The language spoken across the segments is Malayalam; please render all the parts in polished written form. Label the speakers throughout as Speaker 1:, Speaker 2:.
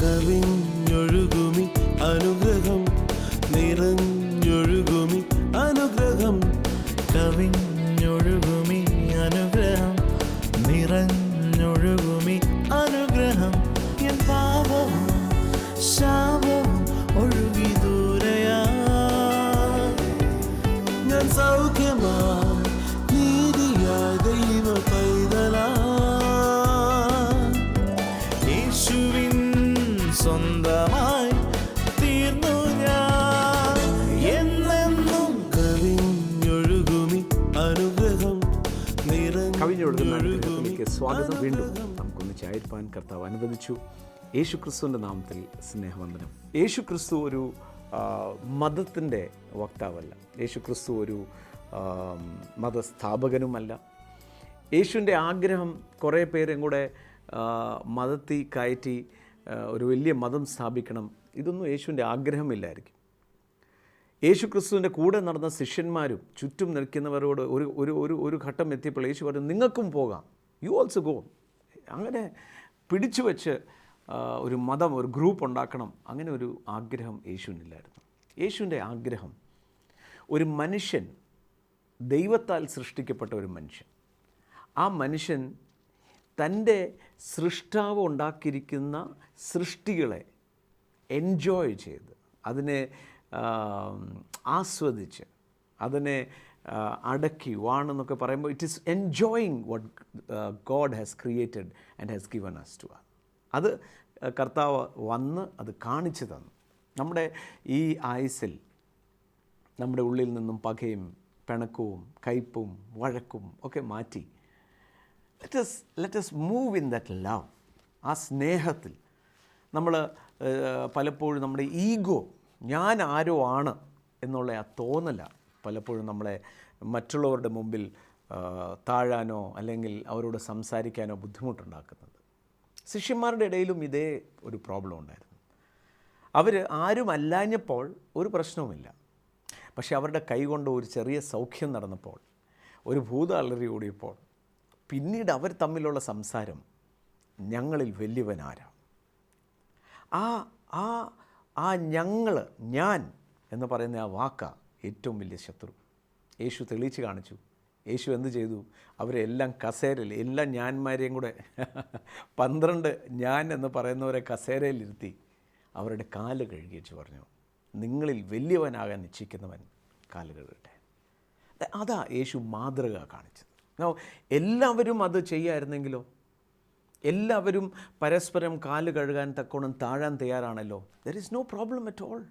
Speaker 1: കവിഞ്ഞൊഴുകുമി അനുഗ്രഹം, നിറഞ്ഞൊഴുകുമി അനുഗ്രഹം,
Speaker 2: കവിഞ്ഞൊഴുകുമി അനുഗ്രഹം, നിറഞ്ഞൊഴുകുമി അനുഗ്രഹം.
Speaker 1: എൻ പാപവും ശാപവും ഒഴുകി ദൂരയാ, ഞാൻ സൗഖ്യമാ നീതിയായ ദൈവ പൈതലാ,
Speaker 2: യേശുവിൻ സ്വന്തമായി തീർന്നു ഞാൻ എന്നെന്നും.
Speaker 1: കവിഞ്ഞൊഴുകുമി അനുഗ്രഹം,
Speaker 3: കവിഞ്ഞൊഴുകുന്ന അനുഗ്രഹത്തിലേക്ക് സ്വാഗതം. വീണ്ടും നമുക്കൊന്നിച്ചായിരിക്കാൻ കർത്താവ് അനുവദിച്ചു. യേശു ക്രിസ്തുവിൻ്റെ നാമത്തിൽ സ്നേഹവന്ദനം. യേശു ക്രിസ്തു ഒരു മതത്തിൻ്റെ വക്താവല്ല. യേശു ക്രിസ്തു ഒരു മതസ്ഥാപകനുമല്ല. യേശുവിൻ്റെ ആഗ്രഹം കുറേ പേരും കൂടെ മതത്തിൽ കയറ്റി ഒരു വലിയ മതം സ്ഥാപിക്കണം, ഇതൊന്നും യേശുവിൻ്റെ ആഗ്രഹമില്ലായിരിക്കും. യേശു ക്രിസ്തുവിൻ്റെ കൂടെ നടന്ന ശിഷ്യന്മാരും ചുറ്റും നിൽക്കുന്നവരോട് ഒരു ഘട്ടം എത്തിയപ്പോൾ യേശു പറഞ്ഞു, നിങ്ങൾക്കും പോകാം, യു ഓൾസോ ഗോ. അങ്ങനെ പിടിച്ചു വെച്ച് ഒരു മതം, ഒരു ഗ്രൂപ്പ് ഉണ്ടാക്കണം, അങ്ങനെ ഒരു ആഗ്രഹം യേശുവിനില്ലായിരുന്നു. യേശുവിൻ്റെ ആഗ്രഹം ഒരു മനുഷ്യൻ, ദൈവത്താൽ സൃഷ്ടിക്കപ്പെട്ട ഒരു മനുഷ്യൻ, ആ മനുഷ്യൻ തൻ്റെ സൃഷ്ടാവ് ഉണ്ടാക്കിയിരിക്കുന്ന സൃഷ്ടികളെ എൻജോയ് ചെയ്ത്, അതിനെ ആസ്വദിച്ച്, അതിനെ അടക്കി വാണെന്നൊക്കെ പറയുമ്പോൾ it is enjoying what God has created and has given us to us. അത് കർത്താവ് വന്ന് അത് കാണിച്ചു തന്നു. നമ്മുടെ ഈ ആയുസ്സിൽ നമ്മുടെ ഉള്ളിൽ നിന്നും പകയും പിണക്കവും കയ്പും വഴക്കും ഒക്കെ മാറ്റി let us move in that love. ആ സ്നേഹത്തിൽ നമ്മൾ പലപ്പോഴും നമ്മുടെ ഈഗോ, ഞാൻ ആരോ ആണ് എന്നുള്ള ആ തോന്നല പലപ്പോഴും നമ്മളെ മറ്റുള്ളവരുടെ മുമ്പിൽ താഴാനോ അല്ലെങ്കിൽ അവരോട് സംസാരിക്കാനോ ബുദ്ധിമുട്ടുണ്ടാക്കുന്നത്. ശിഷ്യന്മാരുടെ ഇടയിലും ഇതേ ഒരു പ്രോബ്ലം ഉണ്ടായിരുന്നു. അവർ ആരും അല്ലാഞ്ഞപ്പോൾ ഒരു പ്രശ്നവുമില്ല. പക്ഷെ അവരുടെ കൈകൊണ്ട് ഒരു ചെറിയ സൗഖ്യം നടന്നപ്പോൾ, ഒരു ഭൂത അലറി ഓടിയപ്പോൾ, പിന്നീട് അവർ തമ്മിലുള്ള സംസാരം, ഞങ്ങളിൽ വലിയവനാരാ. ആ ഞങ്ങൾ, ഞാൻ എന്ന് പറയുന്ന ആ വാക്കാ ഏറ്റവും വലിയ ശത്രു. യേശു തെളിയിച്ച് കാണിച്ചു. യേശു എന്ത് ചെയ്തു? അവരെല്ലാം കസേരയിൽ, എല്ലാ ഞാന്മാരെയും കൂടെ 12 ഞാൻ എന്ന് പറയുന്നവരെ കസേരയിലിരുത്തി അവരുടെ കാല് കഴുകിച്ച് പറഞ്ഞു, നിങ്ങളിൽ വലിയവനാകാൻ ഇച്ഛിക്കുന്നവൻ കാല് കഴുകട്ടെ. അതാ യേശു മാതൃക കാണിച്ചത്. എല്ലാവരും അത് ചെയ്യായിരുന്നെങ്കിലോ? എല്ലാവരും പരസ്പരം കാല് കഴുകാൻ തക്കോണം താഴാൻ തയ്യാറാണല്ലോ. There is no problem at all.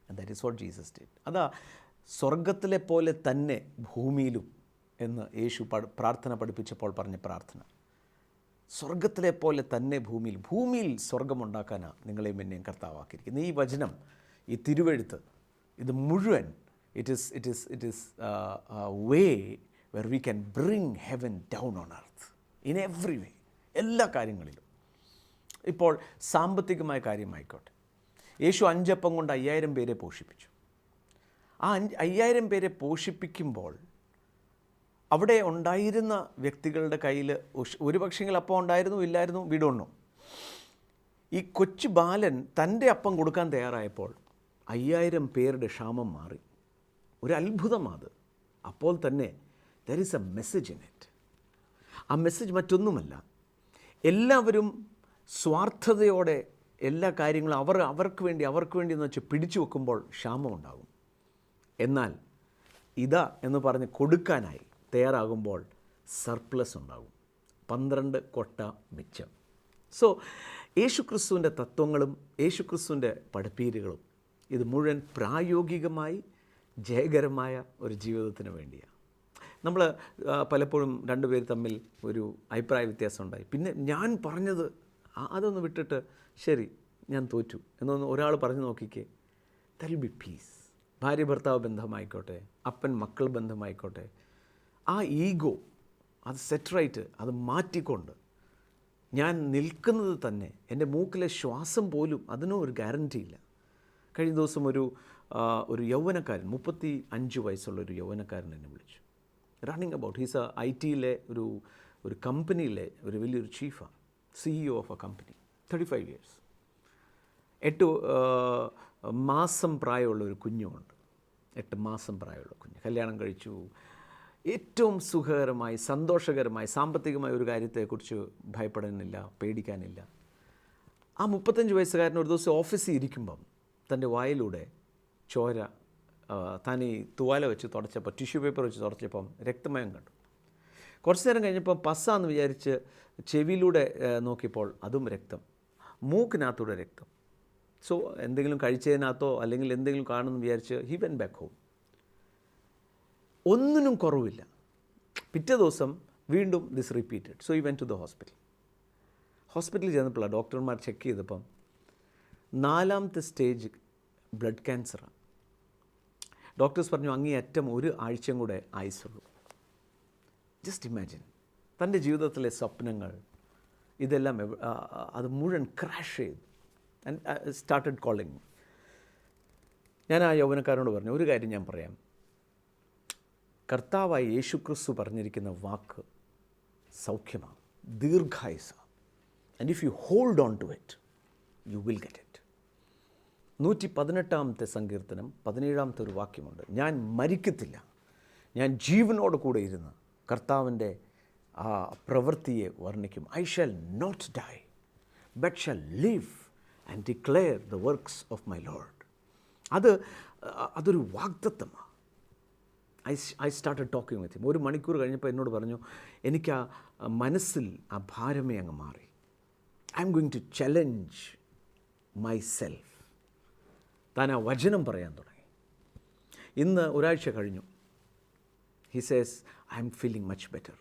Speaker 3: And that is what Jesus did. അതാ സ്വർഗത്തിലെ പോലെ തന്നെ ഭൂമിയിലും എന്ന് യേശു പ്രാർത്ഥന പഠിപ്പിച്ചപ്പോൾ പറഞ്ഞ പ്രാർത്ഥന. സ്വർഗത്തിലെ പോലെ തന്നെ ഭൂമിയിൽ സ്വർഗമുണ്ടാക്കാനാണ് നിങ്ങളെയും എന്നെയും കർത്താവാക്കിയിരിക്കുന്നത്. ഈ വചനം, ഈ തിരുവെഴുത്ത്, ഇത് മുഴുവൻ it is way where we can bring heaven down on earth in every way, എല്ലാ കാര്യങ്ങളിലും. ഇപ്പോൾ സാമ്പത്തികമായ കാര്യമായിക്കോട്ടെ, യേശു 5 അപ്പം കൊണ്ട് 5000 പേരെ പോഷിപ്പിച്ചു. ആ 5000 പേരെ പോഷിപ്പിക്കുമ്പോൾ അവിടെ ഉണ്ടായിരുന്ന വ്യക്തികളുടെ കയ്യിൽ ഒരു പക്ഷെങ്കിൽ അപ്പം ഉണ്ടായിരുന്നു, ഇല്ലായിരുന്നു, വിടോണോ. ഈ കൊച്ചു ബാലൻ തൻ്റെ അപ്പം കൊടുക്കാൻ തയ്യാറായപ്പോൾ 5000 പേരുടെ ക്ഷാമം മാറി. ഒരു അത്ഭുതമാണ്. അപ്പോൾ തന്നെ there is a message in it. ആ മെസ്സേജ് മറ്റൊന്നുമല്ല, എല്ലാവരും സ്വാർത്ഥതയോടെ എല്ലാ കാര്യങ്ങളും അവർക്ക് വേണ്ടി എന്ന് വെച്ച് പിടിച്ചു വെക്കുമ്പോൾ ക്ഷാമം ഉണ്ടാകും. എന്നാൽ ഇതാ എന്ന് പറഞ്ഞ് കൊടുക്കാനായി തയ്യാറാകുമ്പോൾ സർപ്ലസ് ഉണ്ടാകും. 12 കൊട്ട മിച്ചം. സോ യേശുക്രിസ്തുവിൻ്റെ തത്വങ്ങളും യേശുക്രിസ്തുവിൻ്റെ പഠിപ്പീരുകളും ഇത് മുഴുവൻ പ്രായോഗികമായി ജയകരമായ ഒരു ജീവിതത്തിന് വേണ്ടിയാണ്. നമ്മൾ പലപ്പോഴും 2 പേര് തമ്മിൽ ഒരു അഭിപ്രായ വ്യത്യാസം ഉണ്ടായി. പിന്നെ ഞാൻ പറഞ്ഞത് അതൊന്ന് വിട്ടിട്ട് ശരി ഞാൻ തോറ്റു എന്നൊന്ന് ഒരാൾ പറഞ്ഞു നോക്കിക്കേ, ദർ വിൽ ബി പീസ്. ഭാര്യ ഭർത്താവ് ബന്ധമായിക്കോട്ടെ, അപ്പൻ മക്കൾ ബന്ധമായിക്കോട്ടെ, ആ ഈഗോ അത് സെറ്ററേറ്റ് അത് മാറ്റിക്കൊണ്ട് ഞാൻ നിൽക്കുന്നത് തന്നെ, എൻ്റെ മൂക്കിലെ ശ്വാസം പോലും അതിനും ഒരു ഗ്യാരൻറ്റി ഇല്ല. കഴിഞ്ഞ ദിവസം ഒരു യൗവനക്കാരൻ 35 വയസ്സുള്ള ഒരു യൗവനക്കാരൻ എന്നെ വിളിച്ചു. റണ്ണിങ് അബൌട്ട് ഹീസ് ഐ ടിയിലെ ഒരു കമ്പനിയിലെ ഒരു വലിയൊരു ചീഫാണ്, CEO of A company. 35 years. 8 മാസം പ്രായമുള്ള ഒരു കുഞ്ഞുമുണ്ട്. 8 മാസം പ്രായമുള്ള കുഞ്ഞ് കല്യാണം കഴിച്ചു. ഏറ്റവും സുഖകരമായി സന്തോഷകരമായി സാമ്പത്തികമായ ഒരു കാര്യത്തെക്കുറിച്ച് ഭയപ്പെടാനില്ല, പേടിക്കാനില്ല. ആ 35 വയസ്സുകാരൻ ഒരു ദിവസം ഓഫീസിൽ ഇരിക്കുമ്പം തൻ്റെ വായിലൂടെ ചോര, താൻ ഈ തുവാല വെച്ച് തുടച്ചപ്പോൾ, ടിഷ്യൂ പേപ്പർ വെച്ച് തുടച്ചപ്പം രക്തമയം കണ്ടു. കുറച്ച് നേരം കഴിഞ്ഞപ്പോൾ പസ്സാന്ന് വിചാരിച്ച് ചെവിയിലൂടെ നോക്കിയപ്പോൾ അതും രക്തം, മൂക്കിനകത്തൂടെ രക്തം. സോ എന്തെങ്കിലും കഴിച്ചതിനകത്തോ അല്ലെങ്കിൽ എന്തെങ്കിലും കാണുമെന്ന് വിചാരിച്ച് ഹി വെൻ ബാക്ക് ഹോം. ഒന്നിനും കുറവില്ല. പിറ്റേ ദിവസം വീണ്ടും this repeated. So he went to the hospital. ഹോസ്പിറ്റലിൽ ചെന്നപ്പോഴാണ് ഡോക്ടർമാർ ചെക്ക് ചെയ്തപ്പം 4ാമത്തെ സ്റ്റേജ് ബ്ലഡ് ക്യാൻസറാണ്. ഡോക്ടേഴ്സ് പറഞ്ഞു അങ്ങേയറ്റം 1 ആഴ്ചയും കൂടെ ആയുസുള്ളൂ. ജസ്റ്റ് ഇമാജിൻ, തൻ്റെ ജീവിതത്തിലെ സ്വപ്നങ്ങൾ ഇതെല്ലാം അത് മുഴുവൻ ക്രാഷ് ചെയ്തു. And started calling. ഞാൻ ആ യൗവനക്കാരനോട് പറഞ്ഞു, ഒരു കാര്യം ഞാൻ പറയാം, കർത്താവായ യേശുക്രിസ്തു പറഞ്ഞിരിക്കുന്ന വാക്ക് സൗഖ്യമാണ്, ദീർഘായുസ്സാണ്. And if you hold on to it you will get it. 118-ാമത്തെ സങ്കീർത്തനം 17-ാമത്തെ ഒരു വാക്യമുണ്ട്, ഞാൻ മരിക്കത്തില്ല, ഞാൻ ജീവനോട് കൂടെ ഇരുന്ന് കർത്താവിൻ്റെ ആ പ്രവൃത്തിയെ വർണ്ണിക്കും. I shall not die but shall live and declare the works of my lord. അതൊരു വാഗ്ദത്തമാണ്. I started talking with him. 1 മണിക്കൂർ കഴിഞ്ഞപ്പോൾ എന്നോട് പറഞ്ഞു, എനിക്ക് ആ മനസ്സിൽ ആ ഭാരമേ അങ്ങ് മാറി. I'm going to challenge myself. താൻ ആ വചനം പറയാൻ തുടങ്ങി. ഇന്ന് ഒരാഴ്ച കഴിഞ്ഞു. He says I'm feeling much better.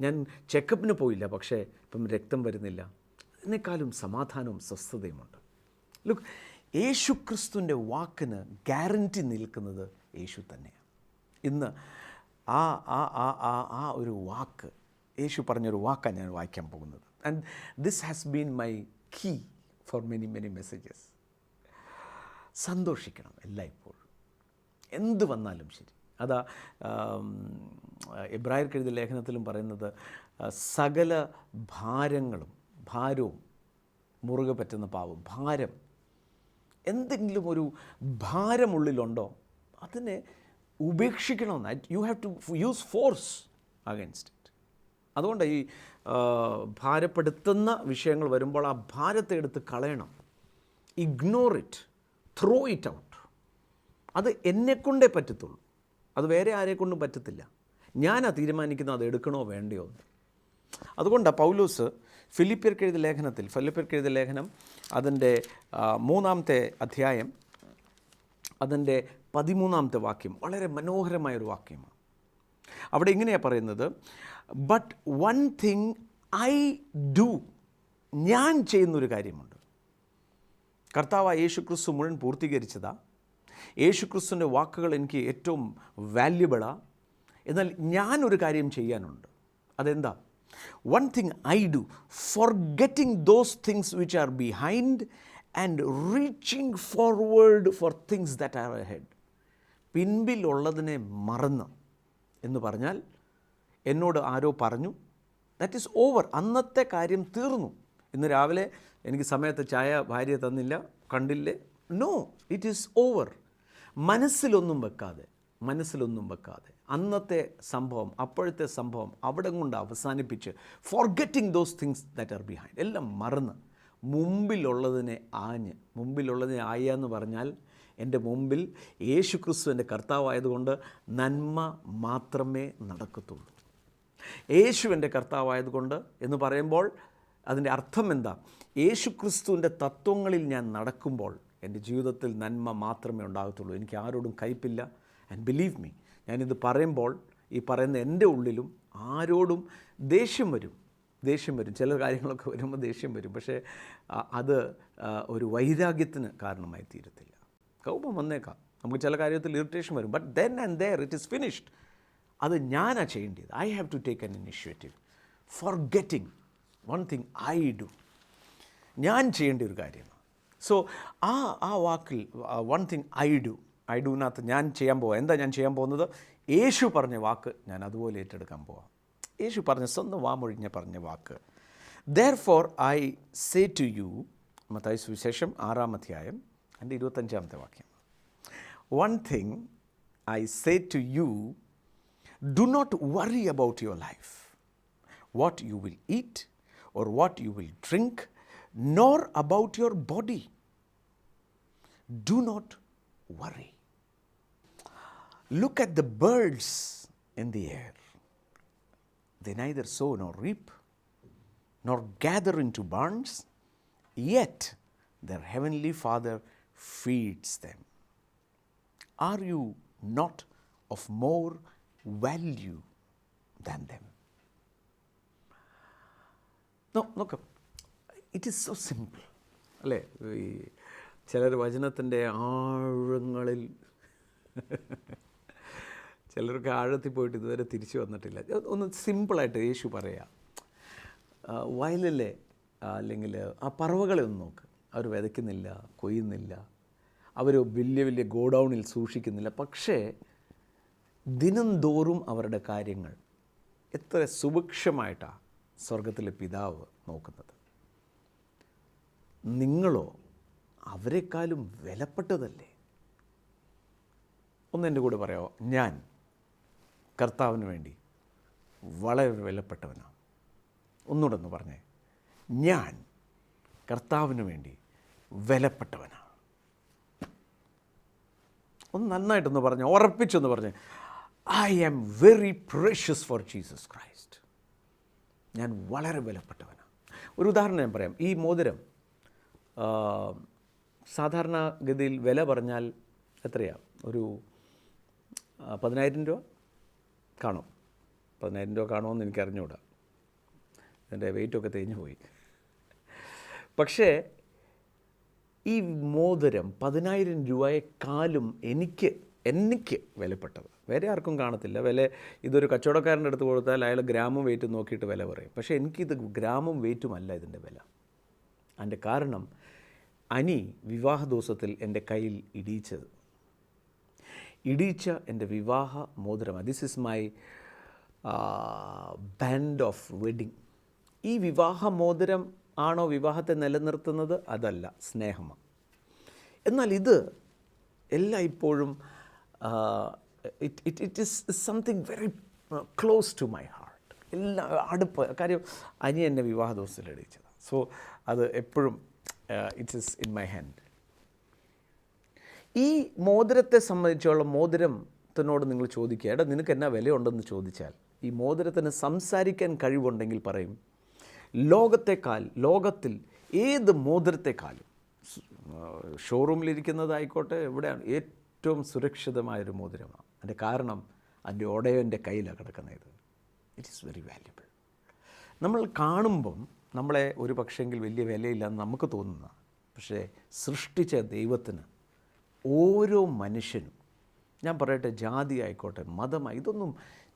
Speaker 3: ഞാൻ ചെക്കപ്പിന് പോയില്ല, പക്ഷേ ഇപ്പം രക്തം വരുന്നില്ല. അതിനേക്കാളും സമാധാനവും സ്വസ്ഥതയുമുണ്ട്. ലുക്ക്, യേശുക്രിസ്തുവിൻ്റെ വാക്കിന് ഗ്യാരൻറ്റി നിൽക്കുന്നത് യേശു തന്നെയാണ്. ഇന്ന് ആ ഒരു വാക്ക്, യേശു പറഞ്ഞൊരു വാക്കാണ് ഞാൻ വായിക്കാൻ പോകുന്നത്. And this has been my key for many messages. സന്തോഷിക്കണം എല്ലായ്പ്പോഴും, എന്ത് വന്നാലും ശരി. അതാ എബ്രായർക്ക് എഴുതിയ ലേഖനത്തിലും പറയുന്നത്, സകല ഭാരവും മുറുകെ പറ്റുന്ന പാവം, ഭാരം, എന്തെങ്കിലും ഒരു ഭാരമുള്ളിലുണ്ടോ അതിനെ ഉപേക്ഷിക്കണമെന്ന്. You have to use force against it. അതുകൊണ്ട് ഈ ഭാരപ്പെടുത്തുന്ന വിഷയങ്ങൾ വരുമ്പോൾ ആ ഭാരത്തെ എടുത്ത് കളയണം. Ignore it, throw it out. അത് എന്നെക്കൊണ്ടേ പറ്റത്തുള്ളൂ, അത് വേറെ ആരെക്കൊണ്ടും പറ്റത്തില്ല. ഞാനാ തീരുമാനിക്കുന്നത് അത് എടുക്കണോ വേണ്ടയോ എന്ന്. അതുകൊണ്ടാണ് പൗലോസ് ഫിലിപ്പിയർക്ക് എഴുതിയ ലേഖനം അതിൻ്റെ 3-ാമത്തെ അധ്യായം അതിൻ്റെ 13-ാമത്തെ വാക്യം വളരെ മനോഹരമായൊരു വാക്യമാണ്. അവിടെ ഇങ്ങനെയാണ് പറയുന്നത്, but one thing I do, ഞാൻ ചെയ്യുന്നൊരു കാര്യമുണ്ട്. കർത്താവായ യേശുക്രിസ്തു മുഴുവൻ പൂർത്തീകരിച്ചതാണ്. യേശുക്രിസ്തുവിൻ്റെ വാക്കുകൾ എനിക്ക് ഏറ്റവും വാല്യുബിളാണ്. എന്നാൽ ഞാനൊരു കാര്യം ചെയ്യാനുണ്ട്. അതെന്താ? One thing I do, forgetting those things which are behind and reaching forward for things that are ahead. പിൻപിലുള്ളതിനെ മറന്ന് എന്ന് പറഞ്ഞാൽ, എന്നോട് ആരോ പറഞ്ഞു, ദാറ്റ് ഈസ് ഓവർ, അന്നത്തെ കാര്യം തീർന്നു. ഇന്ന് രാവിലെ എനിക്ക് സമയത്ത് ചായ ഭാര്യ തന്നില്ല, കണ്ടില്ലേ, നോ, ഇറ്റ് ഈസ് ഓവർ. മനസ്സിലൊന്നും വെക്കാതെ അന്നത്തെ സംഭവം, അപ്പോഴത്തെ സംഭവം അവിടെ കൊണ്ട് അവസാനിപ്പിച്ച്, forgetting those things that R behind, എല്ലാം മറന്ന് മുമ്പിലുള്ളതിനെ ആയെന്ന് പറഞ്ഞാൽ, എൻ്റെ മുമ്പിൽ യേശുക്രിസ്തു എൻ്റെ കർത്താവായതുകൊണ്ട് നന്മ മാത്രമേ നടക്കത്തുള്ളൂ. യേശു എൻ്റെ കർത്താവായതുകൊണ്ട് എന്ന് പറയുമ്പോൾ അതിൻ്റെ അർത്ഥം എന്താ? യേശുക്രിസ്തുവിൻ്റെ തത്വങ്ങളിൽ ഞാൻ നടക്കുമ്പോൾ എൻ്റെ ജീവിതത്തിൽ നന്മ മാത്രമേ ഉണ്ടാകത്തുള്ളൂ. എനിക്ക് ആരോടും കയ്പില്ല. ആൻഡ് ബിലീവ് മീ, ഞാനിത് പറയുമ്പോൾ ഈ പറയുന്ന എൻ്റെ ഉള്ളിലും ആരോടും ദേഷ്യം വരും. ചില കാര്യങ്ങളൊക്കെ വരുമ്പോൾ ദേഷ്യം വരും. പക്ഷേ അത് ഒരു വൈരാഗ്യത്തിന് കാരണമായി തീരത്തില്ല. കോപം വന്നേക്കാം, നമുക്ക് ചില കാര്യത്തിൽ ഇറിറ്റേഷൻ വരും. But then and there it is finished. അത് ഞാനാ ചെയ്യേണ്ടത്. I have to take an initiative. Forgetting one thing I do, ഞാൻ ചെയ്യേണ്ട ഒരു കാര്യമാണ്. സോ ആ വാക്കിൽ വൺ തിങ് ഐ ഡൂനകത്ത് ഞാൻ ചെയ്യാൻ പോവാം. എന്താ ഞാൻ ചെയ്യാൻ പോകുന്നത്? യേശു പറഞ്ഞ വാക്ക് ഞാൻ അതുപോലെ ഏറ്റെടുക്കാൻ പോവാം. യേശു പറഞ്ഞ സ്വന്തം വാമൊഴിഞ്ഞ പറഞ്ഞ വാക്ക്. Therefore I say to you, Mathai സുവിശേഷം 6-ാം അധ്യായം അതിൻ്റെ 25-ാമത്തെ വാക്യം. One thing I say to you, do not worry about your life, what you will eat or what you will drink, nor about your body. Do not worry. Look at the birds in the air. They neither sow nor reap, nor gather into barns, yet their heavenly Father feeds them. Are you not of more value than them? നോക്കാം, ഇറ്റ് ഈസ് സോ സിമ്പിൾ അല്ലേ? ഈ ചിലർ വചനത്തിൻ്റെ ആഴങ്ങളിൽ ചിലർക്ക് ആഴത്തിൽ പോയിട്ട് ഇതുവരെ തിരിച്ചു വന്നിട്ടില്ല. ഒന്ന് സിമ്പിളായിട്ട് യേശു പറയാം. വയലിലെ അല്ലെങ്കിൽ ആ പറവകളെ ഒന്ന് നോക്ക്. അവർ വിതയ്ക്കുന്നില്ല, കൊയ്യുന്നില്ല, അവർ വലിയ വലിയ ഗോഡൗണിൽ സൂക്ഷിക്കുന്നില്ല. പക്ഷേ ദിനം തോറും അവരുടെ കാര്യങ്ങൾ എത്ര സുഭിക്ഷമായിട്ടാണ് സ്വർഗത്തിലെ പിതാവ് നോക്കുന്നത്. നിങ്ങളോ അവരെക്കാളും വിലപ്പെട്ടതല്ലേ? ഒന്ന് എൻ്റെ കൂടെ പറയാമോ? ഞാൻ കർത്താവിന് വേണ്ടി വളരെ വിലപ്പെട്ടവനാണ്. ഒന്നുകൂടെ ഒന്ന് പറഞ്ഞേ, ഞാൻ കർത്താവിന് വേണ്ടി വിലപ്പെട്ടവനാണ്. ഒന്ന് നന്നായിട്ടൊന്ന് പറഞ്ഞേ, ഉറപ്പിച്ചൊന്ന് പറഞ്ഞേ, I am very precious for Jesus Christ. ഞാൻ വളരെ വിലപ്പെട്ടവനാണ്. ഒരു ഉദാഹരണം ഞാൻ പറയാം. ഈ മോതിരം സാധാരണഗതിയിൽ വില പറഞ്ഞാൽ എത്രയാണ്? ഒരു 10,000 രൂപ കാണും. 10,000 രൂപ കാണുമെന്ന് എനിക്ക് അറിഞ്ഞുകൂടാ, എൻ്റെ വെയിറ്റൊക്കെ തേഞ്ഞു പോയി. പക്ഷേ ഈ മോതിരം 10,000 രൂപയെക്കാളും എനിക്ക് വിലപ്പെട്ടത്. വേറെ ആർക്കും കാണത്തില്ല വില. ഇതൊരു കച്ചവടക്കാരൻ്റെ അടുത്ത് കൊടുത്താൽ അയാൾ ഗ്രാമും വെയിറ്റും നോക്കിയിട്ട് വില പറയും. പക്ഷേ എനിക്കിത് ഗ്രാമും വെയിറ്റുമല്ല ഇതിൻ്റെ വില. അതിൻ്റെ കാരണം അനി വിവാഹ ദിവസത്തിൽ എൻ്റെ കയ്യിൽ ഇടിയിച്ച എൻ്റെ വിവാഹ മോതിരമാണ്. This is my band of wedding. ഈ വിവാഹ മോതിരം ആണോ വിവാഹത്തെ നിലനിർത്തുന്നത്? അതല്ല, സ്നേഹമാണ്. എന്നാൽ ഇത് എല്ലാം ഇപ്പോഴും it is something very close to my heart. എല്ലാം അടുപ്പ്. കാര്യം അനി എന്നെ വിവാഹ ദിവസത്തിൽ ഇടിയിച്ചത്. സോ അത് എപ്പോഴും it's is in my hand. ഈ മോതിരത്തെ സംബന്ധിച്ചുള്ള മോതിരത്തിനോട് നിങ്ങൾ ചോദിക്കുക, എടാ നിനക്ക് എന്നാ വിലയുണ്ടെന്ന് ചോദിച്ചാൽ ഈ മോതിരത്തിന് സംസാരിക്കാൻ കഴിവുണ്ടെങ്കിൽ പറയും, ലോകത്തിൽ ഏത് മോതിരത്തെക്കാളും, ഷോറൂമിലിരിക്കുന്നതായിക്കോട്ടെ എവിടെയാണ്, ഏറ്റവും സുരക്ഷിതമായൊരു മോതിരമാണ്. അതിൻ്റെ കാരണം അതിൻ്റെ ഉടയവൻ്റെ കയ്യിലാണ് കിടക്കുന്നത്. It is very valuable. നമ്മൾ കാണുമ്പം നമ്മളെ ഒരു പക്ഷെങ്കിൽ വലിയ വിലയില്ലെന്ന് നമുക്ക് തോന്നുന്ന, പക്ഷേ സൃഷ്ടിച്ച ദൈവത്തിന് ഓരോ മനുഷ്യനും, ഞാൻ പറയട്ടെ, ജാതി ആയിക്കോട്ടെ മതമായി, ഇതൊന്നും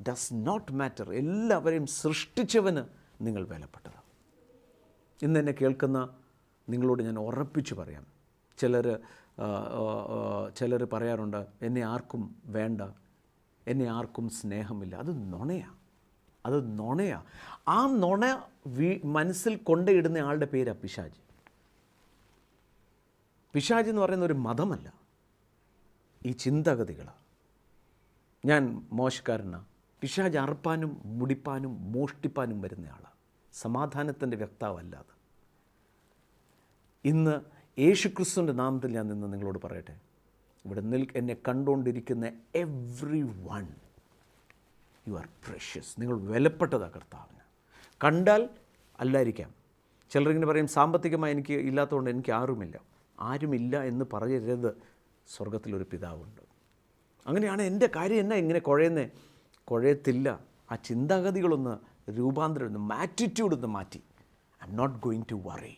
Speaker 3: ഡസ് നോട്ട് മാറ്റർ. എല്ലാവരെയും സൃഷ്ടിച്ചവന് നിങ്ങൾ വിലപ്പെട്ടതാണ്. ഇന്ന് എന്നെ കേൾക്കുന്ന നിങ്ങളോട് ഞാൻ ഉറപ്പിച്ച് പറയാം, ചിലർ പറയാറുണ്ട് എന്നെ ആർക്കും വേണ്ട, എന്നെ ആർക്കും സ്നേഹമില്ല. അത് നുണയാണ്. ആ നുണ മനസ്സിൽ കൊണ്ടയിടുന്ന ആളുടെ പേരാണ് പിശാച്. പിശാച് എന്ന് പറയുന്ന ഒരു മതമല്ല, ഈ ചിന്തഗതികളാണ്. ഞാൻ മോശക്കാരനാണ്. പിശാച് അറുപ്പാനും മുടിപ്പാനും മോഷ്ടിപ്പാനും വരുന്നയാളാണ്, സമാധാനത്തിൻ്റെ വ്യക്താവല്ലാതെ. ഇന്ന് യേശുക്രിസ്തുവിൻ്റെ നാമത്തിൽ ഞാൻ നിന്ന് നിങ്ങളോട് പറയട്ടെ, ഇവിടെ എന്നെ കണ്ടുകൊണ്ടിരിക്കുന്ന every one, you are precious. നിങ്ങൾ വിലപ്പെട്ടതാണ് കർത്താവിന്. കണ്ടാൽ അല്ലായിരിക്കാം. ചിലരിങ്ങനെ പറയും, സാമ്പത്തികമായി എനിക്ക് ഇല്ലാത്തതുകൊണ്ട് എനിക്ക് ആരുമില്ല എന്ന് പറയരുത്. സ്വർഗത്തിലൊരു പിതാവുണ്ട്. അങ്ങനെയാണ് എൻ്റെ കാര്യം എന്നാ ഇങ്ങനെ കുഴയത്തില്ല. ആ ചിന്താഗതികളൊന്ന് രൂപാന്തരം, ആറ്റിറ്റ്യൂഡ് ഒന്ന് മാറ്റി, I'm not going to worry.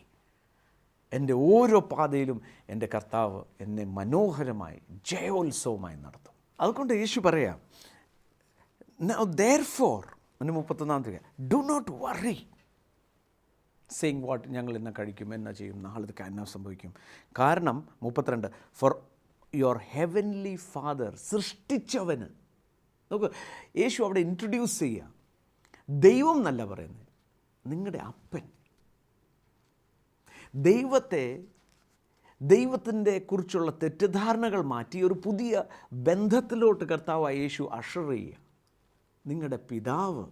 Speaker 3: എൻ്റെ ഓരോ പാതയിലും എൻ്റെ കർത്താവ് എന്നെ മനോഹരമായി ജയോത്സവമായി നടത്തും. അതുകൊണ്ട് യേശു പറയാം, Now therefore, 31 do not worry. Saying what, ഞങ്ങൾ ഇന്ന് കഴിക്കും, എന്നാ ചെയ്യും, നാളെ എന്നാ സംഭവിക്കും. കാരണം 32, ഫോർ യുവർ ഹെവൻലി ഫാദർ, സൃഷ്ടിച്ചവന്. നോക്ക്, യേശു അവിടെ ഇൻട്രൊഡ്യൂസ് ചെയ്യുക, ദൈവം എന്നല്ല പറയുന്നത്, നിങ്ങളുടെ അപ്പൻ. ദൈവത്തിൻ്റെ കുറിച്ചുള്ള തെറ്റിദ്ധാരണകൾ മാറ്റി ഒരു പുതിയ ബന്ധത്തിലോട്ട് കർത്താവായ യേശു അഷർ ചെയ്യുക. നിങ്ങളുടെ പിതാവ്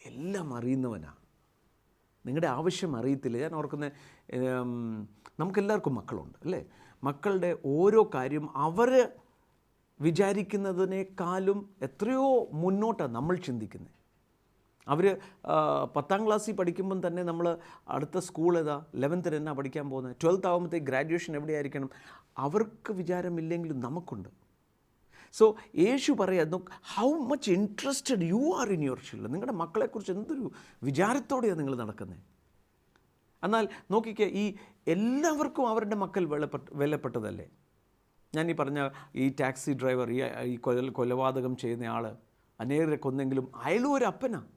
Speaker 3: എല്ലാം അറിയുന്നവനാണ്, നിങ്ങളുടെ ആവശ്യം അറിയത്തില്ല. ഞാൻ ഓർക്കുന്നത്, നമുക്കെല്ലാവർക്കും മക്കളുണ്ട് അല്ലേ? മക്കളുടെ ഓരോ കാര്യം അവർ വിചാരിക്കുന്നതിനേക്കാളും എത്രയോ മുന്നോട്ടാണ് നമ്മൾ ചിന്തിക്കുന്നത്. അവർ 10ാം ക്ലാസ്സിൽ പഠിക്കുമ്പം തന്നെ നമ്മൾ അടുത്ത സ്കൂൾ ഏതാ, 11th എന്നാ പഠിക്കാൻ പോകുന്നത്, 12th ആകുമ്പോഴത്തേക്ക് ഗ്രാജുവേഷൻ എവിടെയായിരിക്കണം, അവർക്ക് വിചാരമില്ലെങ്കിലും നമുക്കുണ്ട്. സോ യേശു പറയാം, how much interested you are in your children. നിങ്ങളുടെ മക്കളെക്കുറിച്ച് എന്തൊരു വിചാരത്തോടെയാണ് നിങ്ങൾ നടക്കുന്നത്. എന്നാൽ നോക്കിക്കേ, ഈ എല്ലാവർക്കും അവരുടെ മക്കൾ വിലപ്പെട്ടതല്ലേ? ഞാൻ ഈ പറഞ്ഞ ഈ ടാക്സി ഡ്രൈവർ, ഈ കൊലപാതകം ചെയ്യുന്ന ആൾ അനേകരെ കൊന്നെങ്കിലും അയാളും ഒരു അപ്പനാണ്.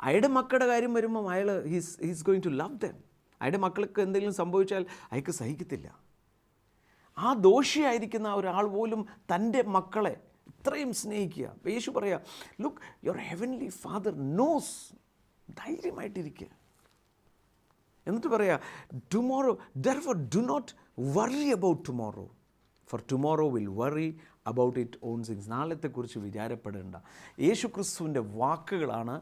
Speaker 3: അയാളുടെ മക്കളുടെ കാര്യം വരുമ്പം അയാൾ he's going to love them. അയാളുടെ മക്കൾക്ക് എന്തെങ്കിലും സംഭവിച്ചാൽ അയാൾക്ക് സഹിക്കത്തില്ല. ആ ദോഷിയായിരിക്കുന്ന ഒരാൾ പോലും തൻ്റെ മക്കളെ ഇത്രയും സ്നേഹിക്കുക. യേശു പറയാ, look, your heavenly father knows. ധൈര്യമായിട്ടിരിക്കുക. എന്നിട്ട് പറയാ, tomorrow therefore do not worry about tomorrow, for tomorrow will worry about it own things. നാളത്തെക്കുറിച്ച് വിചാരപ്പെടേണ്ട. യേശു ക്രിസ്തുവിൻ്റെ വാക്കുകളാണ്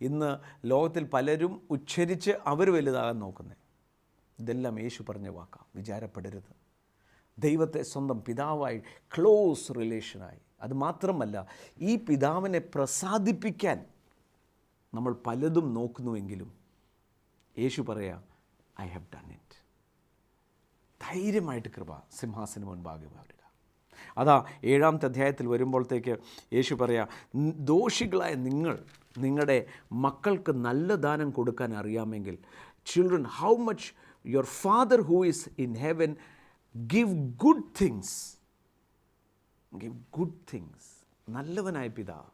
Speaker 3: ഇന്ന് ലോകത്തിൽ പലരും ഉച്ചരിച്ച് അവർ വലുതാകാൻ നോക്കുന്നത്. ഇതെല്ലാം യേശു പറഞ്ഞ വാക്കാണ്. വിചാരപ്പെടരുത്. ദൈവത്തെ സ്വന്തം പിതാവായി ക്ലോസ് റിലേഷനായി. അതുമാത്രമല്ല, ഈ പിതാവിനെ പ്രസാദിപ്പിക്കാൻ നമ്മൾ പലതും നോക്കുന്നുവെങ്കിലും യേശു പറയാ, ഐ ഹാവ് ഡൺ ഇറ്റ്. ധൈര്യമായിട്ട് കൃപ സിംഹാസനം മുൻപാകെ വരിക. അതാ 7ാമത്തെ അധ്യായത്തിൽ വരുമ്പോഴത്തേക്ക് യേശു പറയാ, ദോഷികളായ നിങ്ങളുടെ മക്കൾക്ക് നല്ല ദാനം കൊടുക്കാൻ അറിയാമെങ്കിൽ, children, how much your father who is in heaven give good things. Give good things. നല്ലവനായ പിതാവ്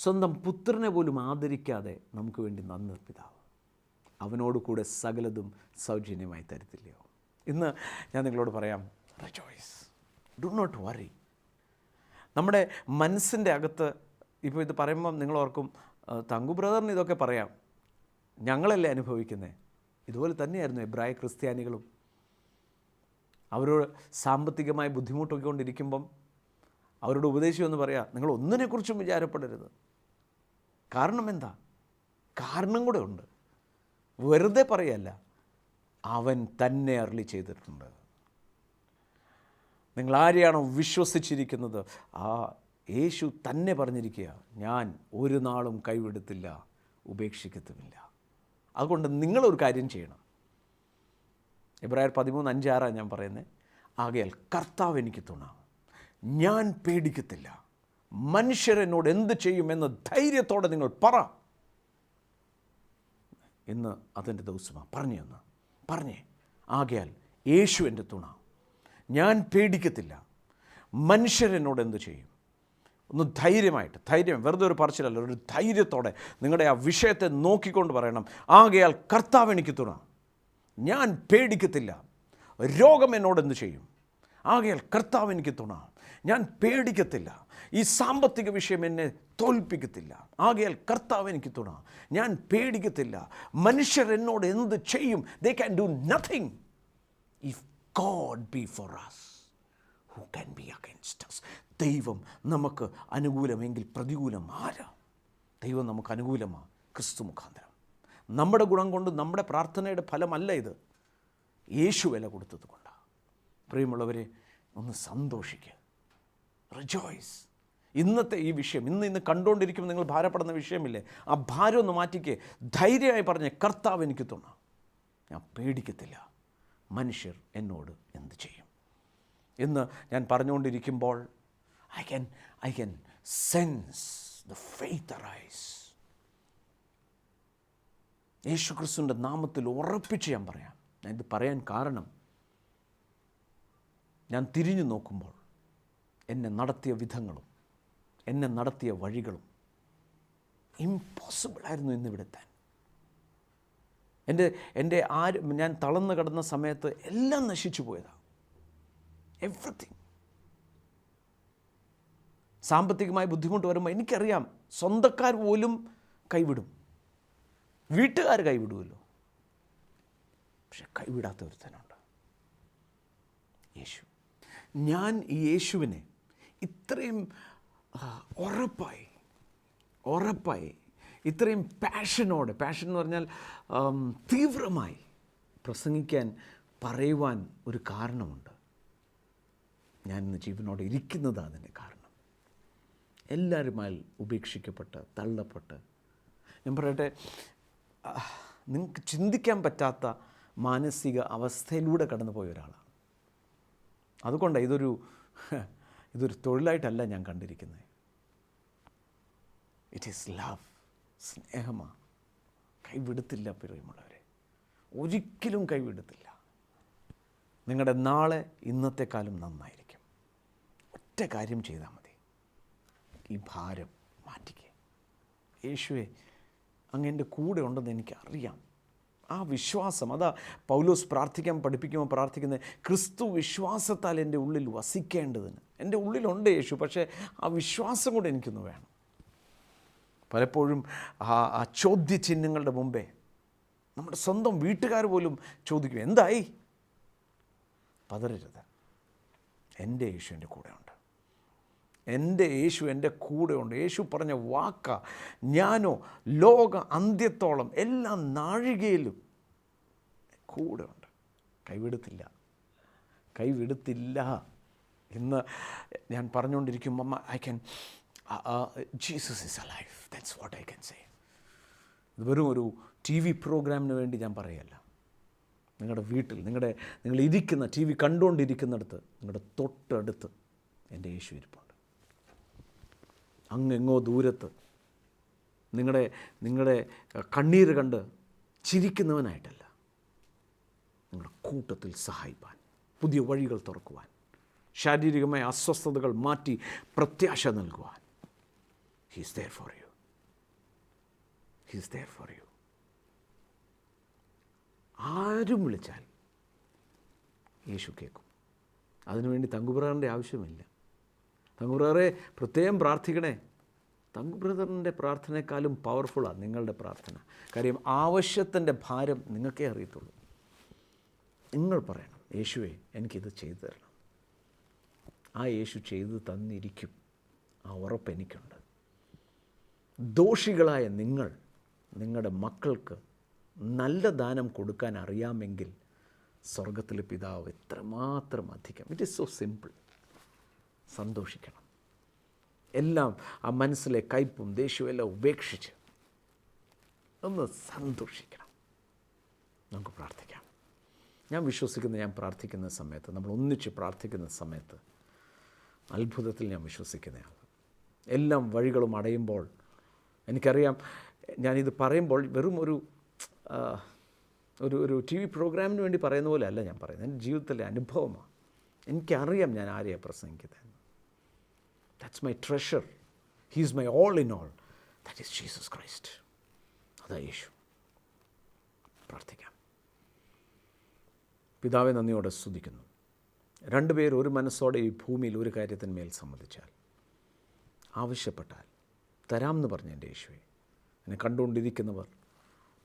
Speaker 3: സ്വന്തം പുത്രനെ പോലും ആദരിക്കാതെ നമുക്ക് വേണ്ടി നന്ന പിതാവ് അവനോട് കൂടെ സകലതും സൗജന്യമായി തരത്തില്ലയോ? ഇന്ന് ഞാൻ നിങ്ങളോട് പറയാം, റിജോയ്സ്, ഡു നോട്ട് വറി. നമ്മുടെ മനസ്സിൻ്റെ അകത്ത് ഇപ്പോൾ ഇത് പറയുമ്പം നിങ്ങൾ ഓർക്കും, തങ്കു ബ്രദറിന് ഇതൊക്കെ പറയാം, ഞങ്ങളല്ലേ അനുഭവിക്കുന്നത്. ഇതുപോലെ തന്നെയായിരുന്നു എബ്രായ ക്രിസ്ത്യാനികളും. അവരോട് സാമ്പത്തികമായി ബുദ്ധിമുട്ടൊക്കെ കൊണ്ടിരിക്കുമ്പം അവരോട് ഉപദേശിക്കുമെന്ന് പറയാം, നിങ്ങൾ ഒന്നിനെക്കുറിച്ചും വിചാരപ്പെടരുത്. കാരണം എന്താ? കാരണം കൂടെ ഉണ്ട്. വെറുതെ പറയല്ല, അവൻ തന്നെ അരുളി ചെയ്തിട്ടുണ്ട്. നിങ്ങൾ ആരെയാണോ വിശ്വസിച്ചിരിക്കുന്നത്, ആ യേശു തന്നെ പറഞ്ഞിരിക്കുക, ഞാൻ ഒരു നാളും കൈവിടത്തില്ല, ഉപേക്ഷിക്കത്തുമില്ല. അതുകൊണ്ട് നിങ്ങളൊരു കാര്യം ചെയ്യണം. എബ്രായർ 13:5-6 ഞാൻ പറയുന്നത്. ആകയാൽ കർത്താവ് എനിക്ക് തുണ, ഞാൻ പേടിക്കത്തില്ല, മനുഷ്യരെന്നോട് എന്ത് ചെയ്യുമെന്ന് ധൈര്യത്തോടെ നിങ്ങൾ പറ. ഇന്ന് അതിൻ്റെ ദിവസമാണ്. പറഞ്ഞേ ആകയാൽ യേശു എൻ്റെ തുണ, ഞാൻ പേടിക്കത്തില്ല, മനുഷ്യരെന്നോട് എന്ത് ചെയ്യും. ഒന്ന് ധൈര്യം, വെറുതെ ഒരു പറച്ചിലല്ല, ഒരു ധൈര്യത്തോടെ നിങ്ങളുടെ ആ വിഷയത്തെ നോക്കിക്കൊണ്ട് പറയണം, ആകയാൽ കർത്താവ് എനിക്ക് തുണ, ഞാൻ പേടിക്കത്തില്ല, രോഗം എന്നോട് എന്ത് ചെയ്യും. ആകയാൽ കർത്താവ് എനിക്ക് തുണ, ഞാൻ പേടിക്കത്തില്ല, ഈ സാമ്പത്തിക വിഷയം എന്നെ തോൽപ്പിക്കത്തില്ല. ആകയാൽ കർത്താവ് എനിക്ക് തുണ, ഞാൻ പേടിക്കത്തില്ല, മനുഷ്യർ എന്നോട് എന്ത് ചെയ്യും. They can do nothing if God be for us, who can be against us. ദൈവം നമുക്ക് അനുകൂലമെങ്കിൽ പ്രതികൂലം ആരാ? ദൈവം നമുക്ക് അനുകൂലമാണ് ക്രിസ്തു മുഖാന്തരം. നമ്മുടെ ഗുണം കൊണ്ട്, നമ്മുടെ പ്രാർത്ഥനയുടെ ഫലമല്ല ഇത്, യേശു വില കൊടുത്തത് കൊണ്ടാണ്. പ്രിയമുള്ളവരെ, ഒന്ന് സന്തോഷിക്കുക, റിജോയ്സ്. ഇന്നത്തെ ഈ വിഷയം, ഇന്ന് കണ്ടുകൊണ്ടിരിക്കുമ്പോൾ നിങ്ങൾ ഭാരപ്പെടുന്ന വിഷയമില്ലേ, ആ ഭാരം ഒന്ന് മാറ്റിക്കേ. ധൈര്യമായി പറഞ്ഞ്, കർത്താവ് എനിക്ക് തുണ, ഞാൻ പേടിക്കത്തില്ല, മനുഷ്യർ എന്നോട് എന്ത് ചെയ്യും. ഇന്ന് ഞാൻ പറഞ്ഞുകൊണ്ടിരിക്കുമ്പോൾ I can sense the faith arise. യേശു ക്രിസ്തുവിൻ്റെ നാമത്തിൽ ഉറപ്പിച്ച് ഞാൻ പറയാം. ഞാൻ ഇത് പറയാൻ കാരണം, ഞാൻ തിരിഞ്ഞു നോക്കുമ്പോൾ എന്നെ നടത്തിയ വിധങ്ങളും എന്നെ നടത്തിയ വഴികളും ഇമ്പോസിബിളായിരുന്നു ഇന്നിവിടെ എത്താൻ. ഞാൻ തളർന്നു കിടന്ന സമയത്ത് എല്ലാം നശിച്ചു പോയതാണ്. എവ്രിതിങ്. സാമ്പത്തികമായി ബുദ്ധിമുട്ട് വരുമ്പോൾ എനിക്കറിയാം സ്വന്തക്കാർ പോലും കൈവിടും, വീട്ടുകാർ കൈവിടുമല്ലോ. പക്ഷെ കൈവിടാത്ത ഒരുത്തനുണ്ട്, യേശു. ഞാൻ ഈ യേശുവിനെ ഇത്രയും ഉറപ്പായി ഇത്രയും പാഷൻ എന്ന് പറഞ്ഞാൽ തീവ്രമായി പ്രസംഗിക്കാൻ പറയുവാൻ ഒരു കാരണമുണ്ട്. ഞാൻ ഇന്ന് ജീവനോടെ ഇരിക്കുന്നത് അതിൻ്റെ കാരണം. എല്ലാവരുമായി ഉപേക്ഷിക്കപ്പെട്ട് തള്ളപ്പെട്ട്, ഞാൻ പറയട്ടെ, നിങ്ങൾക്ക് ചിന്തിക്കാൻ പറ്റാത്ത മാനസിക അവസ്ഥയിലൂടെ കടന്നു പോയ ഒരാളാണ്. അതുകൊണ്ടാണ് ഇതൊരു തൊഴിലായിട്ടല്ല ഞാൻ കണ്ടിരിക്കുന്നത്. ഇറ്റ് ഈസ് ലവ്, സ്നേഹമാണ്. കൈവിടത്തില്ല പ്രിയമുള്ളവരെ, ഒരിക്കലും കൈവിടത്തില്ല. നിങ്ങളുടെ നാളെ ഇന്നത്തെക്കാലം നന്നായിരിക്കും. ഒറ്റ കാര്യം ചെയ്താൽ മതി, ഈ ഭാരം മാറ്റിക്കുക. യേശുവേ, അങ്ങ് എൻ്റെ കൂടെ ഉണ്ടെന്ന് എനിക്കറിയാം. ആ വിശ്വാസം, അതാ പൗലോസ് പഠിപ്പിക്കുമ്പോൾ പ്രാർത്ഥിക്കുന്നത്, ക്രിസ്തു വിശ്വാസത്താൽ എൻ്റെ ഉള്ളിൽ വസിക്കേണ്ടതിന്. എൻ്റെ ഉള്ളിലുണ്ട് യേശു, പക്ഷേ ആ വിശ്വാസം കൂടെ എനിക്കൊന്ന് വേണം. പലപ്പോഴും ആ ചോദ്യചിഹ്നങ്ങളുടെ മുമ്പേ നമ്മുടെ സ്വന്തം വീട്ടുകാർ പോലും ചോദിക്കും, എന്തായി? പതറരുത്. എൻ്റെ യേശു എൻ്റെ കൂടെയുണ്ട്. എൻ്റെ യേശു എൻ്റെ കൂടെയുണ്ട്. യേശു പറഞ്ഞ വാക്ക, ഞാനോ ലോക അന്ത്യത്തോളം എല്ലാ നാഴികയിലും കൂടെയുണ്ട്. കൈവിടത്തില്ല. ഇന്ന് ഞാൻ പറഞ്ഞുകൊണ്ടിരിക്കുമ്പോൾ Jesus is alive, that's what I can say. ഇത് വെറും ഒരു TV പ്രോഗ്രാമിന് വേണ്ടി ഞാൻ പറയല്ല. നിങ്ങളുടെ വീട്ടിൽ, നിങ്ങൾ ഇരിക്കുന്ന TV കണ്ടുകൊണ്ടിരിക്കുന്നിടത്ത്, നിങ്ങളുടെ തൊട്ടടുത്ത് എൻ്റെ യേശു ഇരിപ്പുണ്ട്. അങ്ങെങ്ങോ ദൂരത്ത് നിങ്ങളുടെ കണ്ണീര് കണ്ട് ചിരിക്കുന്നവനായിട്ടല്ല, നിങ്ങളുടെ കൂട്ടത്തിൽ സഹായിപ്പാൻ, പുതിയ വഴികൾ തുറക്കുവാൻ, ശാരീരികമായ അസ്വസ്ഥതകൾ മാറ്റി പ്രത്യാശ നൽകുവാൻ. He is there for you. He is there for you. ആരും വിളിച്ചാൽ യേശു കേൾക്കും. അതിനുവേണ്ടി തങ്കുബ്രദറിൻ്റെ ആവശ്യമില്ല. തങ്കുബ്രദറെ പ്രത്യേകം പ്രാർത്ഥിക്കണേ. തങ്കുബ്രദറിൻ്റെ പ്രാർത്ഥനയെക്കാളും പവർഫുള്ളാണ് നിങ്ങളുടെ പ്രാർത്ഥന. കാര്യം ആവശ്യത്തിൻ്റെ ഭാരം നിങ്ങൾക്കേ അറിയത്തുള്ളൂ. നിങ്ങൾ പറയണം, യേശുവേ എനിക്കിത് ചെയ്തു തരണം. ആ യേശു ചെയ്തു തന്നിരിക്കും. ആ ഉറപ്പ് എനിക്കുണ്ട്. ദോഷികളായ നിങ്ങളുടെ മക്കൾക്ക് നല്ല ദാനം കൊടുക്കാൻ അറിയാമെങ്കിൽ സ്വർഗത്തിലെ പിതാവ് എത്രമാത്രം അധികം. It is so simple. സന്തോഷിക്കണം. എല്ലാം ആ മനസ്സിലെ കയ്പും ദേഷ്യവും എല്ലാം ഉപേക്ഷിച്ച് ഒന്ന് സന്തോഷിക്കണം. നമുക്ക് പ്രാർത്ഥിക്കാം. ഞാൻ പ്രാർത്ഥിക്കുന്ന സമയത്ത്, നമ്മൾ ഒന്നിച്ച് പ്രാർത്ഥിക്കുന്ന സമയത്ത് അത്ഭുതത്തിൽ ഞാൻ വിശ്വസിക്കുന്നതാണ്. എല്ലാം വഴികളും അടയുമ്പോൾ എനിക്കറിയാം, ഞാനിത് പറയുമ്പോൾ വെറും ഒരു TV പ്രോഗ്രാമിന് വേണ്ടി പറയുന്ന പോലെ അല്ല ഞാൻ പറയുന്നത്. എൻ്റെ ജീവിതത്തിലെ അനുഭവമാണ്. എനിക്കറിയാം ഞാൻ ആരെയാണ് പ്രസംഗിക്കുന്നത്. That's my treasure. He is my all in all. That is Jesus Christ. അതാ യേശു. പ്രാർത്ഥിക്കാം. പിതാവെ, നന്ദിയോടെ സ്തുതിക്കുന്നു. രണ്ടുപേർ ഒരു മനസ്സോടെ ഈ ഭൂമിയിൽ ഒരു കാര്യത്തിന്മേൽ സമ്മതിച്ചാൽ, ആവശ്യപ്പെട്ടാൽ തരാമെന്ന് പറഞ്ഞ എൻ്റെ യേശുവെ, എന്നെ കണ്ടുകൊണ്ടിരിക്കുന്നവർ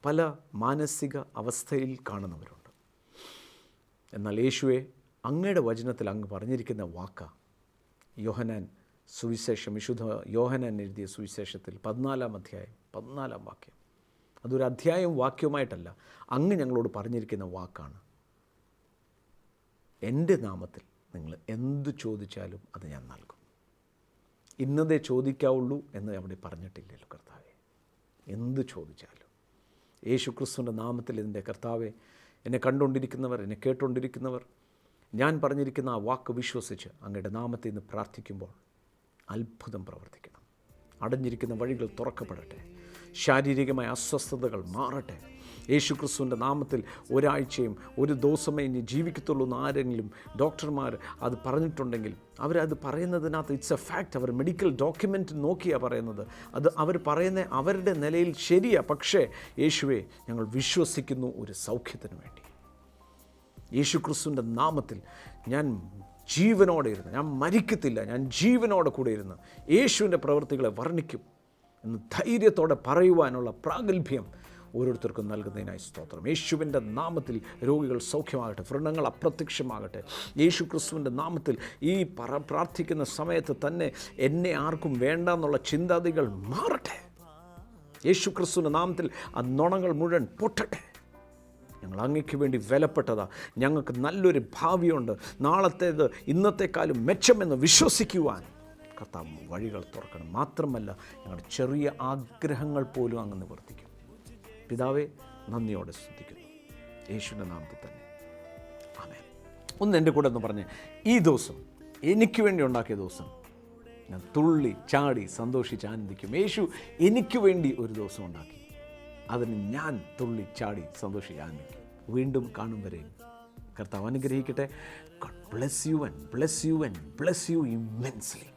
Speaker 3: പല മാനസിക അവസ്ഥയിൽ കാണുന്നവരുണ്ട്. എന്നാൽ യേശുവെ, അങ്ങയുടെ വചനത്തിൽ അങ്ങ് പറഞ്ഞിരിക്കുന്ന വാക്ക, യോഹന്നാൻ സുവിശേഷം, വിശുദ്ധ യോഹന്നാൻ എഴുതിയ സുവിശേഷത്തിൽ 14-ാം അധ്യായം 14-ാം വാക്യം, അതൊരു അധ്യായവും വാക്യവുമായിട്ടല്ല, അങ്ങ് ഞങ്ങളോട് പറഞ്ഞിരിക്കുന്ന വാക്കാണ്. എൻ്റെ നാമത്തിൽ നിങ്ങൾ എന്ത് ചോദിച്ചാലും അത് ഞാൻ നൽകും. ഇന്നതേ ചോദിക്കാവുള്ളൂ എന്ന് അവിടെ പറഞ്ഞിട്ടില്ലല്ലോ കർത്താവേ. എന്ത് ചോദിച്ചാലും യേശു ക്രിസ്തുവിൻ്റെ നാമത്തിൽ ഇതിൻ്റെ കർത്താവെ, എന്നെ കണ്ടുകൊണ്ടിരിക്കുന്നവർ, എന്നെ കേട്ടുകൊണ്ടിരിക്കുന്നവർ, ഞാൻ പറഞ്ഞിരിക്കുന്ന ആ വാക്ക് വിശ്വസിച്ച് അങ്ങയുടെ നാമത്തിൽ നിന്ന് പ്രാർത്ഥിക്കുമ്പോൾ അത്ഭുതം പ്രവർത്തിക്കണം. അടഞ്ഞിരിക്കുന്ന വഴികൾ തുറക്കപ്പെടട്ടെ. ശാരീരികമായ അസ്വസ്ഥതകൾ മാറട്ടെ. യേശു ക്രിസ്തുവിൻ്റെ നാമത്തിൽ ഒരാഴ്ചയും ഒരു ദിവസമേ ഇനി ജീവിക്കത്തുള്ളൂ എന്ന് ആരെങ്കിലും ഡോക്ടർമാർ അത് പറഞ്ഞിട്ടുണ്ടെങ്കിൽ അവരത് പറയുന്നതിനകത്ത് ഇറ്റ്സ് എ ഫാക്റ്റ്. അവർ മെഡിക്കൽ ഡോക്യുമെൻ്റ് നോക്കിയാണ് പറയുന്നത്. അത് അവർ പറയുന്ന അവരുടെ നിലയിൽ ശരിയാണ്. പക്ഷേ യേശുവെ ഞങ്ങൾ വിശ്വസിക്കുന്നു ഒരു സൗഖ്യത്തിന് വേണ്ടി. യേശു ക്രിസ്തുവിൻ്റെ നാമത്തിൽ ഞാൻ ജീവനോടെ ഇരുന്ന്, ഞാൻ മരിക്കത്തില്ല, ഞാൻ ജീവനോടെ കൂടെ ഇരുന്ന് യേശുവിൻ്റെ പ്രവൃത്തികളെ വർണ്ണിക്കും എന്ന് ധൈര്യത്തോടെ പറയുവാനുള്ള പ്രാഗൽഭ്യം ഓരോരുത്തർക്കും നൽകുന്നതിനായി സ്തോത്രം. യേശുവിൻ്റെ നാമത്തിൽ രോഗികൾ സൗഖ്യമാകട്ടെ, വ്രണങ്ങൾ അപ്രത്യക്ഷമാകട്ടെ. യേശു ക്രിസ്തുവിൻ്റെ നാമത്തിൽ ഈ പ്രാർത്ഥിക്കുന്ന സമയത്ത് തന്നെ എന്നെ ആർക്കും വേണ്ട എന്നുള്ള ചിന്താഗതികൾ മാറട്ടെ. യേശു ക്രിസ്തുവിൻ്റെ നാമത്തിൽ ആ നുണകൾ മുഴുവൻ പൊട്ടട്ടെ. ഞങ്ങൾ അങ്ങയ്ക്ക് വേണ്ടി വിലപ്പെട്ടതാ. ഞങ്ങൾക്ക് നല്ലൊരു ഭാവിയുണ്ട്. നാളത്തേത് ഇന്നത്തെക്കാളും മെച്ചമെന്ന് വിശ്വസിക്കുവാൻ കർത്താവ് വഴികൾ തുറക്കണം. മാത്രമല്ല ഞങ്ങളുടെ ചെറിയ ആഗ്രഹങ്ങൾ പോലും അങ്ങ് നിവർത്തിക്കും. പിതാവേ, നന്ദിയോടെ സ്തുതിക്കുന്നു യേശുവിൻ്റെ നാമത്തിൽ തന്നെ. ആമേൻ. ഒന്ന് എൻ്റെ കൂടെ എന്ന് പറഞ്ഞ്, ഈ ദിവസം എനിക്ക് വേണ്ടി ഉണ്ടാക്കിയ ദിവസം ഞാൻ തുള്ളി ചാടി സന്തോഷിച്ച് ആനന്ദിക്കും. യേശു എനിക്ക് വേണ്ടി ഒരു ദിവസം ഉണ്ടാക്കി, അതിന് ഞാൻ തുള്ളി ചാടി സന്തോഷിച്ച് ആനന്ദിക്കും. വീണ്ടും കാണും വരെ കർത്താവ് അനുഗ്രഹിക്കട്ടെ. God bless you and bless you and bless you immensely.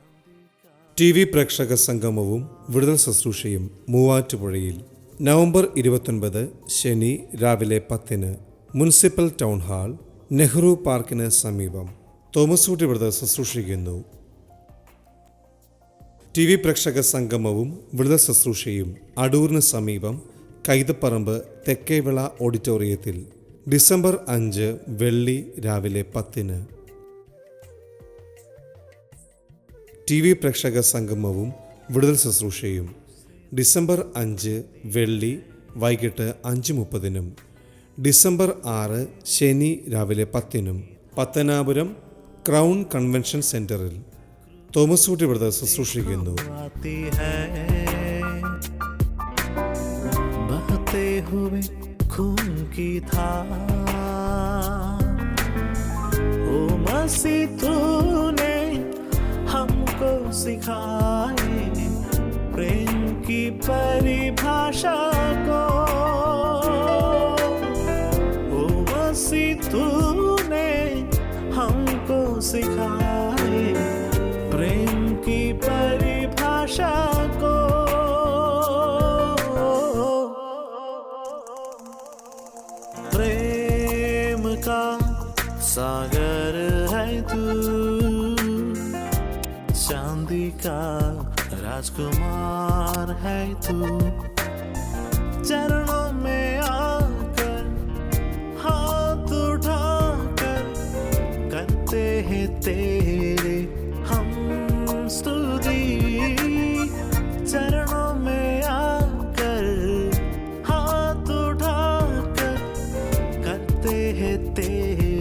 Speaker 4: TV പ്രേക്ഷക സംഗമവും വിടുതൽ ശുശ്രൂഷയും മൂവാറ്റുപുഴയിൽ നവംബർ 29 ശനി രാവിലെ 10 മുനിസിപ്പൽ ടൗൺ ഹാൾ, നെഹ്റു പാർക്കിന് സമീപം. തോമസ് ഊട്ടി വിടുതൽ ശുശ്രൂഷിക്കുന്നു. TV പ്രേക്ഷക സംഗമവും വിടുതൽ ശുശ്രൂഷയും അടൂരിന് സമീപം കൈതപ്പറമ്പ് തെക്കേവിള ഓഡിറ്റോറിയത്തിൽ ഡിസംബർ 5 വെള്ളി രാവിലെ 10. TV പ്രേക്ഷക സംഗമവും വിടുതൽ ശുശ്രൂഷയും ഡിസംബർ 5 വെള്ളി വൈകിട്ട് 5:30, ഡിസംബർ 6 ശനി രാവിലെ 10, പത്തനാപുരം ക്രൗൺ കൺവെൻഷൻ സെൻറ്ററിൽ. തോമസ് ഊട്ടി വിടുതൽ ശുശ്രൂഷിക്കുന്നു.
Speaker 2: बहते हुए खून की धार, ओ मसीह तूने हमको सिखाए प्रेम की परिभाषा को। ओ मसीह तूने हमको सिखाए प्रेम की परिभाषा को। प्रेम का सागर है तू, चांदी का राजकुमार है तू। चरणों में आकर हाथ उठाकर करते हैं तेरे हम स्तुति। चरणों में आकर हाथ उठाकर करते हैं तेरे